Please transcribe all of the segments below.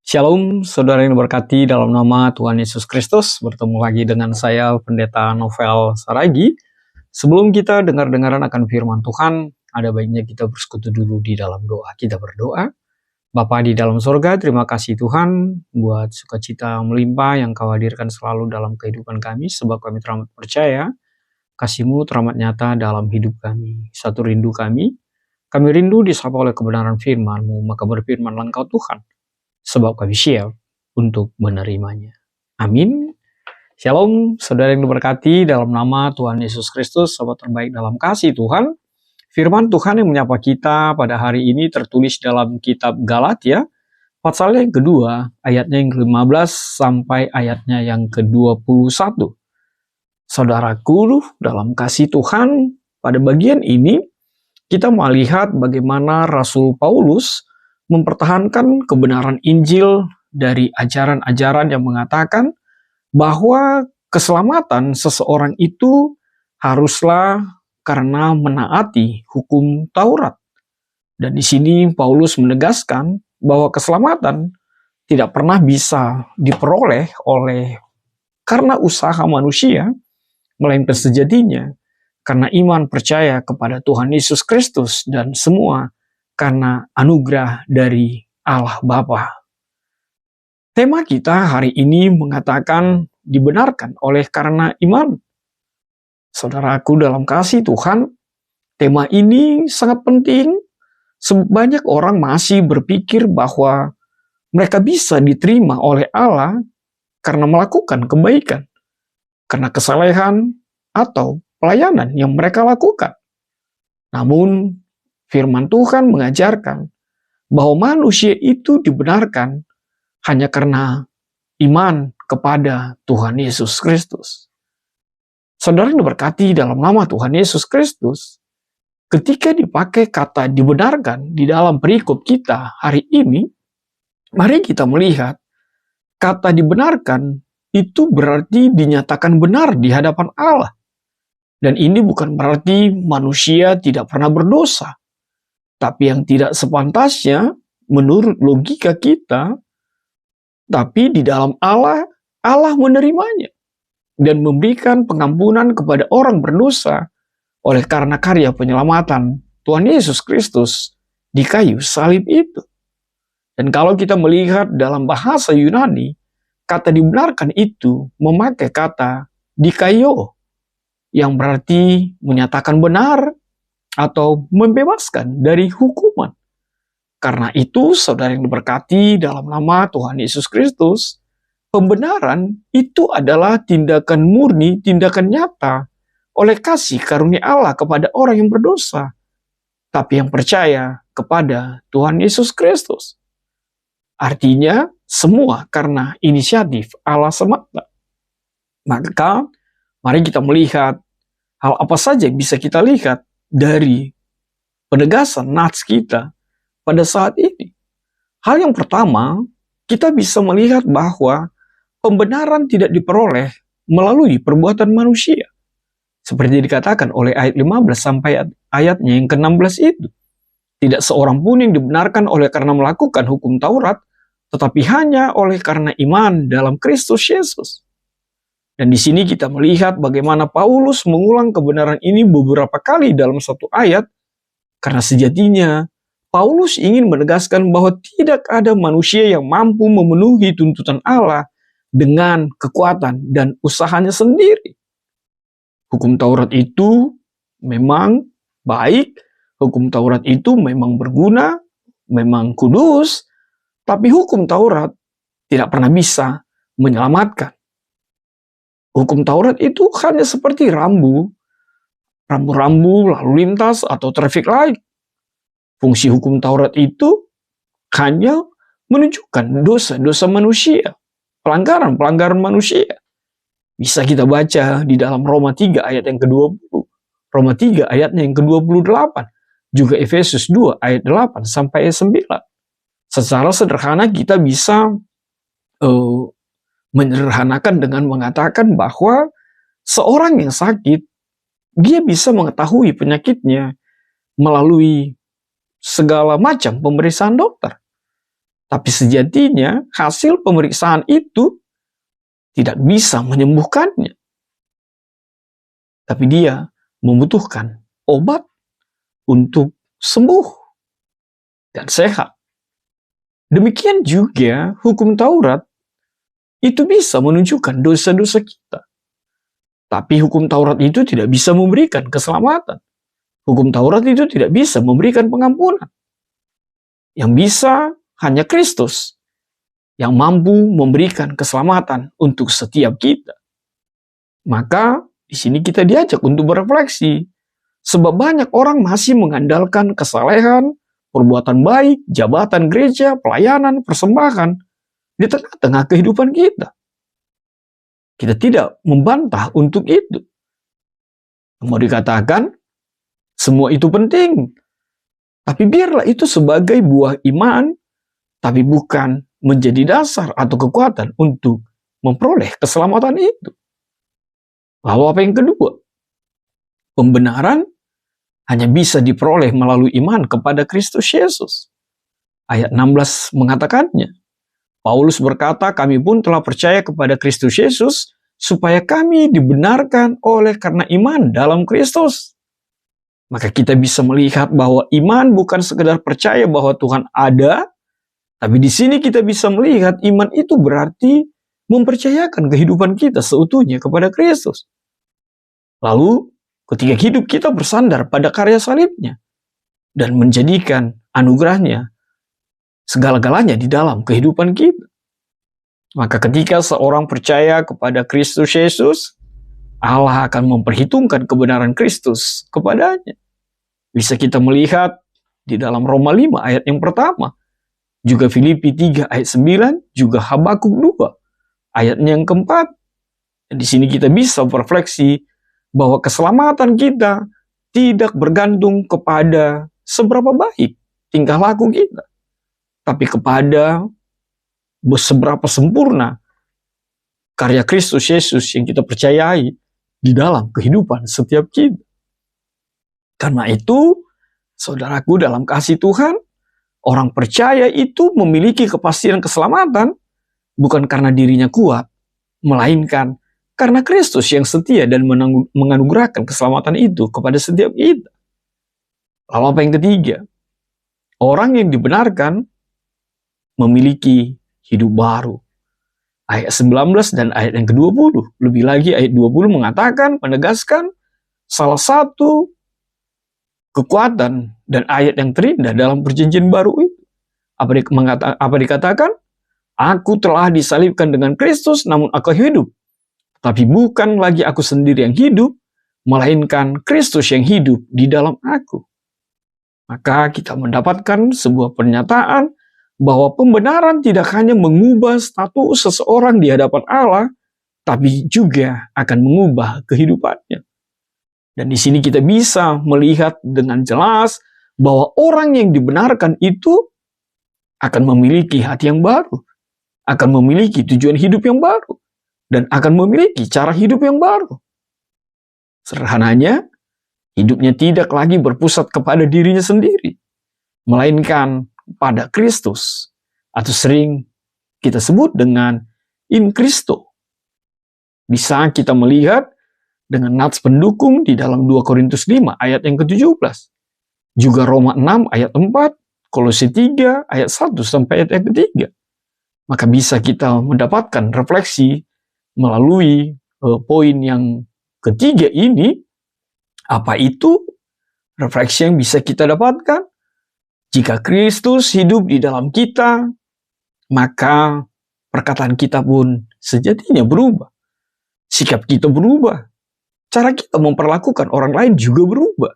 Shalom, saudara yang diberkati dalam nama Tuhan Yesus Kristus. Bertemu lagi dengan saya, Pendeta Novel Saragi. Sebelum kita dengar-dengaran akan firman Tuhan, ada baiknya kita bersekutu dulu di dalam doa. Kita berdoa. Bapa di dalam sorga, terima kasih Tuhan buat sukacita melimpah yang Kau hadirkan selalu dalam kehidupan kami, sebab kami teramat percaya kasih-Mu teramat nyata dalam hidup kami. Satu rindu kami rindu disapa oleh kebenaran firman-Mu, maka berfirmanlah Engkau Tuhan, sebab kami siap untuk menerimanya. Amin. Shalom, saudara yang diberkati dalam nama Tuhan Yesus Kristus, sahabat terbaik dalam kasih Tuhan. Firman Tuhan yang menyapa kita pada hari ini tertulis dalam kitab Galatia, pasal yang kedua, ayatnya yang ke-15 sampai ayatnya yang ke-21. Saudaraku, dalam kasih Tuhan, pada bagian ini, kita melihat bagaimana Rasul Paulus mempertahankan kebenaran Injil dari ajaran-ajaran yang mengatakan bahwa keselamatan seseorang itu haruslah karena menaati hukum Taurat. Dan di sini Paulus menegaskan bahwa keselamatan tidak pernah bisa diperoleh oleh karena usaha manusia, melainkan sejatinya karena iman percaya kepada Tuhan Yesus Kristus dan semua karena anugerah dari Allah Bapa. Tema kita hari ini mengatakan dibenarkan oleh karena iman. Saudaraku dalam kasih Tuhan, tema ini sangat penting. Banyak orang masih berpikir bahwa mereka bisa diterima oleh Allah karena melakukan kebaikan, karena kesalehan atau pelayanan yang mereka lakukan. Namun, firman Tuhan mengajarkan bahwa manusia itu dibenarkan hanya karena iman kepada Tuhan Yesus Kristus. Saudara yang diberkati dalam nama Tuhan Yesus Kristus, ketika dipakai kata dibenarkan di dalam perikop kita hari ini, mari kita melihat kata dibenarkan itu berarti dinyatakan benar di hadapan Allah. Dan ini bukan berarti manusia tidak pernah berdosa. Tapi yang tidak sepantasnya menurut logika kita, tapi di dalam Allah, Allah menerimanya dan memberikan pengampunan kepada orang berdosa oleh karena karya penyelamatan Tuhan Yesus Kristus di kayu salib itu. Dan kalau kita melihat dalam bahasa Yunani, kata dibenarkan itu memakai kata dikaio, yang berarti menyatakan benar atau membebaskan dari hukuman. Karena itu, saudara yang diberkati dalam nama Tuhan Yesus Kristus, pembenaran itu adalah tindakan murni, tindakan nyata oleh kasih karunia Allah kepada orang yang berdosa, tapi yang percaya kepada Tuhan Yesus Kristus. Artinya, semua karena inisiatif Allah semata. Maka, mari kita melihat hal apa saja yang bisa kita lihat dari penegasan nats kita pada saat ini. Hal yang pertama, kita bisa melihat bahwa pembenaran tidak diperoleh melalui perbuatan manusia. Seperti dikatakan oleh ayat 15 sampai ayatnya yang ke-16 itu. Tidak seorang pun yang dibenarkan oleh karena melakukan hukum Taurat, tetapi hanya oleh karena iman dalam Kristus Yesus. Dan di sini kita melihat bagaimana Paulus mengulang kebenaran ini beberapa kali dalam satu ayat, karena sejatinya Paulus ingin menegaskan bahwa tidak ada manusia yang mampu memenuhi tuntutan Allah dengan kekuatan dan usahanya sendiri. Hukum Taurat itu memang baik, hukum Taurat itu memang berguna, memang kudus, tapi hukum Taurat tidak pernah bisa menyelamatkan. Hukum Taurat itu hanya seperti rambu-rambu lalu lintas atau traffic light. Fungsi hukum Taurat itu hanya menunjukkan dosa-dosa manusia, pelanggaran-pelanggaran manusia. Bisa kita baca di dalam Roma 3 ayat yang ke-20, Roma 3 ayatnya yang ke-28, juga Efesus 2 ayat 8 sampai ayat 9. Secara sederhana kita bisa menyederhanakan dengan mengatakan bahwa seorang yang sakit, dia bisa mengetahui penyakitnya melalui segala macam pemeriksaan dokter. Tapi sejatinya hasil pemeriksaan itu tidak bisa menyembuhkannya. Tapi dia membutuhkan obat untuk sembuh dan sehat. Demikian juga hukum Taurat itu bisa menunjukkan dosa-dosa kita. Tapi hukum Taurat itu tidak bisa memberikan keselamatan. Hukum Taurat itu tidak bisa memberikan pengampunan. Yang bisa hanya Kristus yang mampu memberikan keselamatan untuk setiap kita. Maka di sini kita diajak untuk berefleksi. Sebab banyak orang masih mengandalkan kesalehan, perbuatan baik, jabatan gereja, pelayanan, persembahan di tengah-tengah kehidupan kita. Kita tidak membantah untuk itu. Mau dikatakan, semua itu penting. Tapi biarlah itu sebagai buah iman, tapi bukan menjadi dasar atau kekuatan untuk memperoleh keselamatan itu. Lalu apa yang kedua? Pembenaran hanya bisa diperoleh melalui iman kepada Kristus Yesus. Ayat 16 mengatakannya. Paulus berkata, kami pun telah percaya kepada Kristus Yesus supaya kami dibenarkan oleh karena iman dalam Kristus. Maka kita bisa melihat bahwa iman bukan sekedar percaya bahwa Tuhan ada, tapi di sini kita bisa melihat iman itu berarti mempercayakan kehidupan kita seutuhnya kepada Kristus. Lalu ketika hidup kita bersandar pada karya salibnya dan menjadikan anugerahnya segala-galanya di dalam kehidupan kita. Maka ketika seorang percaya kepada Kristus Yesus, Allah akan memperhitungkan kebenaran Kristus kepadanya. Bisa kita melihat di dalam Roma 5 ayat yang pertama, juga Filipi 3 ayat 9, juga Habakuk 2 ayatnya yang keempat. Dan di sini kita bisa berefleksi bahwa keselamatan kita tidak bergantung kepada seberapa baik tingkah laku kita, tapi kepada seberapa sempurna karya Kristus Yesus yang kita percayai di dalam kehidupan setiap kita. Karena itu, saudaraku dalam kasih Tuhan, orang percaya itu memiliki kepastian keselamatan bukan karena dirinya kuat, melainkan karena Kristus yang setia dan menganugerahkan keselamatan itu kepada setiap kita. Lalu apa yang ketiga? Orang yang dibenarkan memiliki hidup baru. Ayat 19 dan ayat yang ke-20. Lebih lagi ayat 20 mengatakan, menegaskan salah satu kekuatan dan ayat yang terindah dalam perjanjian baru itu. Apa dikatakan? Aku telah disalibkan dengan Kristus, namun aku hidup. Tapi bukan lagi aku sendiri yang hidup, melainkan Kristus yang hidup di dalam aku. Maka kita mendapatkan sebuah pernyataan bahwa pembenaran tidak hanya mengubah status seseorang di hadapan Allah, tapi juga akan mengubah kehidupannya. Dan di sini kita bisa melihat dengan jelas bahwa orang yang dibenarkan itu akan memiliki hati yang baru, akan memiliki tujuan hidup yang baru, dan akan memiliki cara hidup yang baru. Sederhananya, hidupnya tidak lagi berpusat kepada dirinya sendiri, melainkan pada Kristus, atau sering kita sebut dengan in Christo. Bisa kita melihat dengan nats pendukung di dalam 2 Korintus 5 ayat yang ke-17. Juga Roma 6 ayat 4, Kolose 3 ayat 1 sampai ayat yang ketiga. Maka bisa kita mendapatkan refleksi melalui poin yang ketiga ini. Apa itu refleksi yang bisa kita dapatkan? Jika Kristus hidup di dalam kita, maka perkataan kita pun sejatinya berubah. Sikap kita berubah. Cara kita memperlakukan orang lain juga berubah.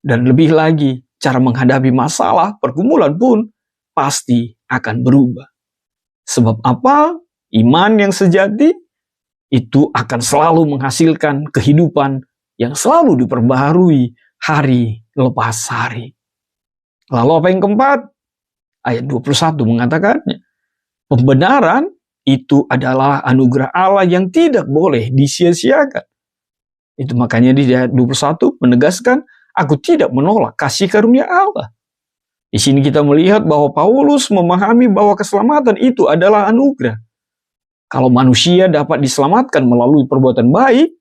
Dan lebih lagi, cara menghadapi masalah pergumulan pun pasti akan berubah. Sebab apa? Iman yang sejati itu akan selalu menghasilkan kehidupan yang selalu diperbaharui hari lepas hari. Lalu apa yang keempat? Ayat 21 mengatakannya. Pembenaran itu adalah anugerah Allah yang tidak boleh disia-siakan. Itu makanya di ayat 21 menegaskan, aku tidak menolak kasih karunia Allah. Di sini kita melihat bahwa Paulus memahami bahwa keselamatan itu adalah anugerah. Kalau manusia dapat diselamatkan melalui perbuatan baik,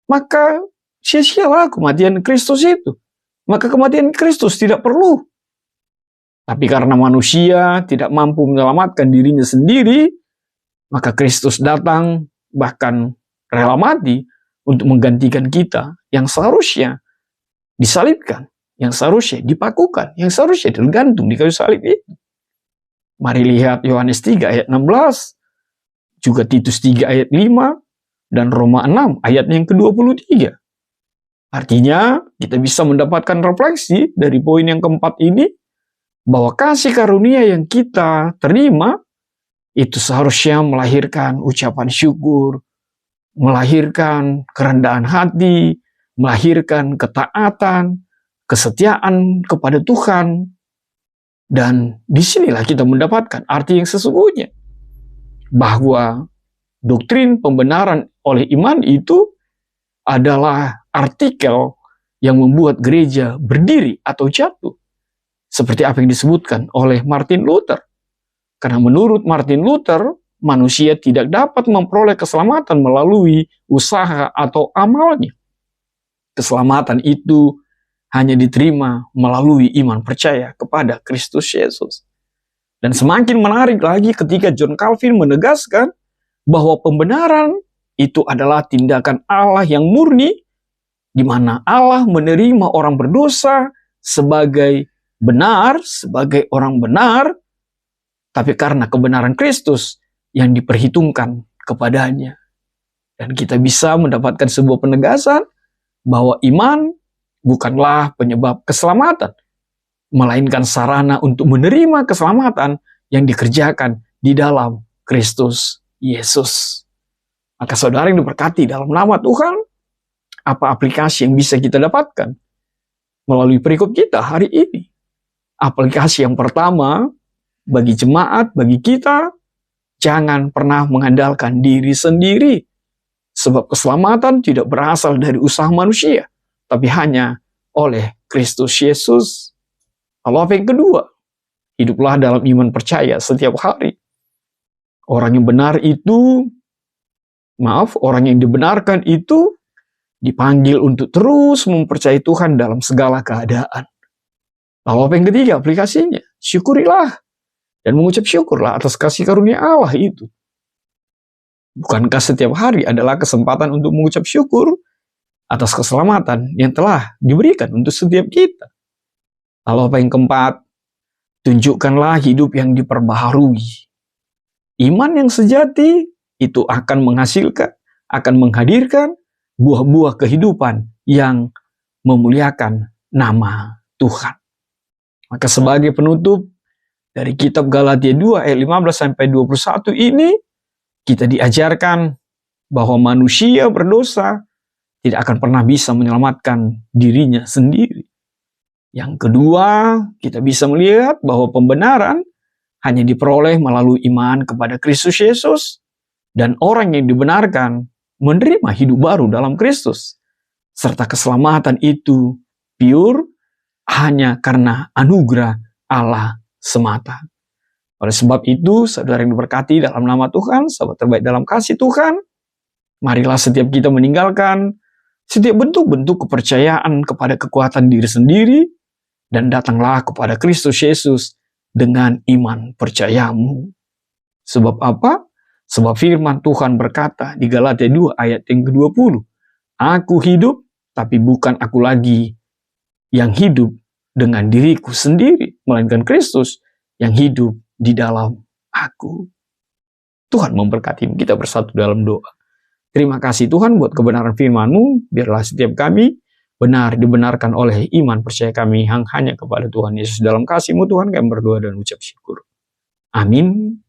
maka sia-sialah kematian Kristus itu. Maka kematian Kristus tidak perlu. Tapi karena manusia tidak mampu menyelamatkan dirinya sendiri, maka Kristus datang bahkan rela mati untuk menggantikan kita yang seharusnya disalibkan, yang seharusnya dipakukan, yang seharusnya digantung di kayu salib itu. Mari lihat Yohanes 3 ayat 16, juga Titus 3 ayat 5, dan Roma 6 ayat yang ke-23. Artinya, kita bisa mendapatkan refleksi dari poin yang keempat ini, bahwa kasih karunia yang kita terima, itu seharusnya melahirkan ucapan syukur, melahirkan kerendahan hati, melahirkan ketaatan, kesetiaan kepada Tuhan. Dan disinilah kita mendapatkan arti yang sesungguhnya, bahwa doktrin pembenaran oleh iman itu adalah artikel yang membuat gereja berdiri atau jatuh. Seperti apa yang disebutkan oleh Martin Luther. Karena menurut Martin Luther, manusia tidak dapat memperoleh keselamatan melalui usaha atau amalnya. Keselamatan itu hanya diterima melalui iman percaya kepada Kristus Yesus. Dan semakin menarik lagi ketika John Calvin menegaskan bahwa pembenaran itu adalah tindakan Allah yang murni, di mana Allah menerima orang berdosa sebagai benar, sebagai orang benar, tapi karena kebenaran Kristus yang diperhitungkan kepadanya. Dan kita bisa mendapatkan sebuah penegasan bahwa iman bukanlah penyebab keselamatan, melainkan sarana untuk menerima keselamatan yang dikerjakan di dalam Kristus Yesus. Maka saudara yang diberkati dalam nama Tuhan, apa aplikasi yang bisa kita dapatkan melalui perikop kita hari ini? Aplikasi yang pertama, bagi jemaat, bagi kita, jangan pernah mengandalkan diri sendiri. Sebab keselamatan tidak berasal dari usaha manusia, tapi hanya oleh Kristus Yesus. Lalu apa yang kedua? Hiduplah dalam iman percaya setiap hari. Orang yang benar itu, orang yang dibenarkan itu dipanggil untuk terus mempercayai Tuhan dalam segala keadaan. Lalu apa yang ketiga aplikasinya? Syukurilah dan mengucap syukurlah atas kasih karunia Allah itu. Bukankah setiap hari adalah kesempatan untuk mengucap syukur atas keselamatan yang telah diberikan untuk setiap kita? Lalu apa yang keempat? Tunjukkanlah hidup yang diperbaharui. Iman yang sejati itu akan menghasilkan, akan menghadirkan buah-buah kehidupan yang memuliakan nama Tuhan. Maka sebagai penutup dari kitab Galatia 2 ayat 15-21 ini, kita diajarkan bahwa manusia berdosa tidak akan pernah bisa menyelamatkan dirinya sendiri. Yang kedua, kita bisa melihat bahwa pembenaran hanya diperoleh melalui iman kepada Kristus Yesus, dan orang yang dibenarkan menerima hidup baru dalam Kristus, serta keselamatan itu pure hanya karena anugerah Allah semata. Oleh sebab itu, saudara yang diberkati dalam nama Tuhan, sahabat terbaik dalam kasih Tuhan, marilah setiap kita meninggalkan setiap bentuk-bentuk kepercayaan kepada kekuatan diri sendiri, dan datanglah kepada Kristus Yesus dengan iman percayamu. Sebab apa? Sebab firman Tuhan berkata di Galatia 2 ayat yang ke-20, Aku hidup, tapi bukan aku lagi yang hidup dengan diriku sendiri, melainkan Kristus yang hidup di dalam aku. Tuhan memberkati kita bersatu dalam doa. Terima kasih Tuhan buat kebenaran firman-Mu, biarlah setiap kami benar dibenarkan oleh iman percaya kami yang hanya kepada Tuhan Yesus. Dalam kasih-Mu Tuhan kami berdoa dan ucap syukur. Amin.